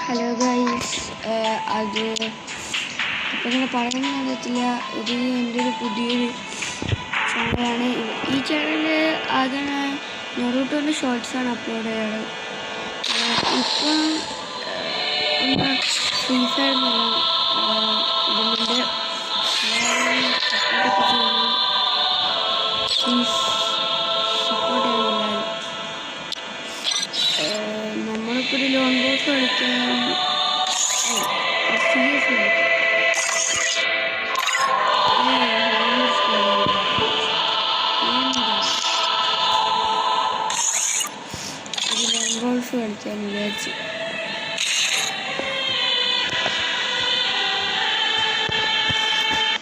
Hello guys, അത് ഇപ്പം ഇങ്ങനെ പറയാൻ പറ്റില്ല. ഇത് എൻ്റെ ഒരു പുതിയൊരു ചാനലാണ്. ഈ ചാനലിൽ ആകെ നറൂട്ടോൻ്റെ ഷോർട്സാണ് അപ്ലോഡ് ചെയ്യാറ്. ഇപ്പം ഒന്ന് ഫ്രീ ഫയർ ഇതിൻ്റെ പ്ലീസ് സപ്പോർട്ട് ചെയ്യുന്നില്ല. നമ്മളിപ്പോൾ ഒരു ലോൺ ബോസ് കളിക്കാൻ ഗോൾഫ് കളിക്കാൻ വിചാരിച്ചു.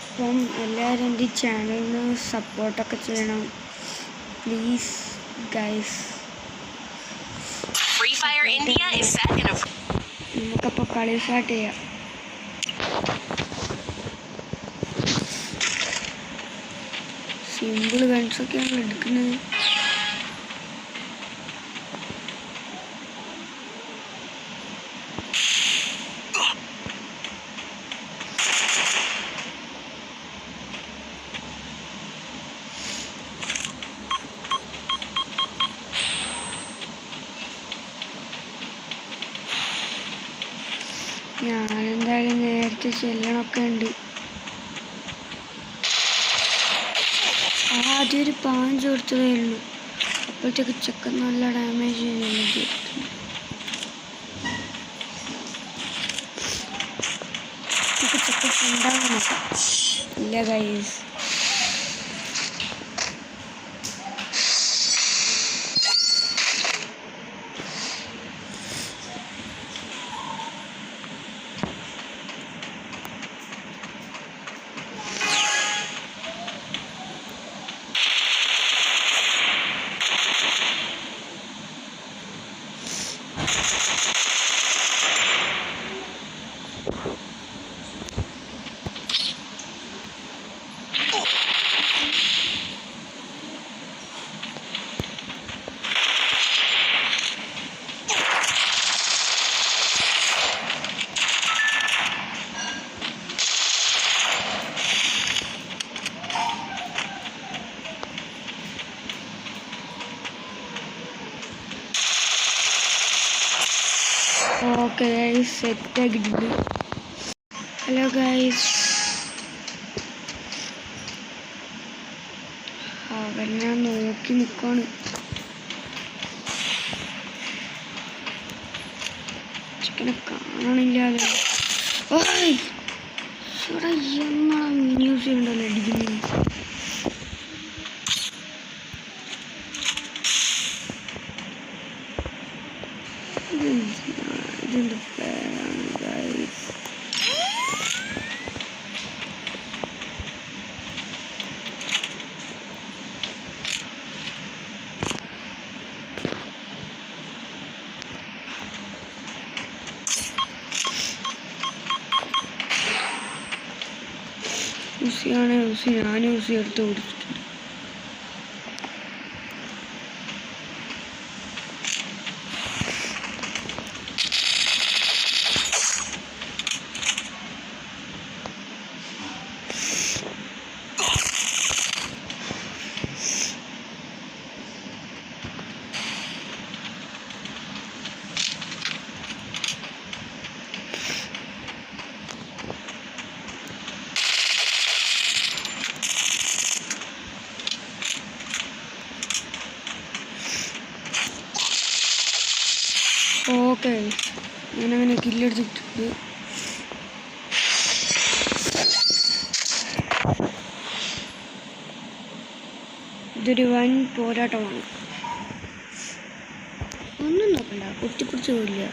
അപ്പം എല്ലാവരും എൻ്റെ ചാനലിന് സപ്പോർട്ടൊക്കെ ചെയ്യണം പ്ലീസ് ഗൈസ്. നമുക്കപ്പോൾ കളി സ്റ്റാർട്ട് ചെയ്യാം. സിമ്പിൾ ഗൺസൊക്കെയാണ് എടുക്കുന്നത്. ഞാനെന്തായാലും നേരത്തെ ചെല്ലണമൊക്കെ ഉണ്ട്. ആദ്യം ഒരു 5 കൊടുത്തതേ ഉള്ളൂ. അപ്പോഴത്തേക്ക് ചെക്കൻ നല്ല ഡാമേജ് ചെയ്യുന്നുണ്ട്. ചെക്കൻ ഉണ്ടാകുന്നില്ല. ഇല്ല ഗൈസ്, ഓക്കെ ഗൈസ്, സെറ്റാക്കിയിട്ടുണ്ട്. ഹലോ ഗൈസ്, അവൻ ഞാൻ നോക്കി നിൽക്കാണ്. ചിക്കനെ കാണണില്ലാതെ ഇവിടെ എന്നാ മ്യൂസിയം ഉണ്ടല്ലോ അടിക്കുന്നത്. ഇതിൻ്റെ പേരാണ് ഗൈസ്. ഊസിയാണ് ഊസി, ഞാൻ ഊസി എടുത്ത് കൊടുത്തിട്ടുണ്ട്. ഓക്കെ, ഞാനങ്ങനെ കില്ലെടുത്തിട്ടുണ്ട്. ഇതൊരു വൻ പോരാട്ടമാണ്. ഒന്നും നോക്കണ്ട, കുത്തിപ്പിടിച്ച് പോയില്ല.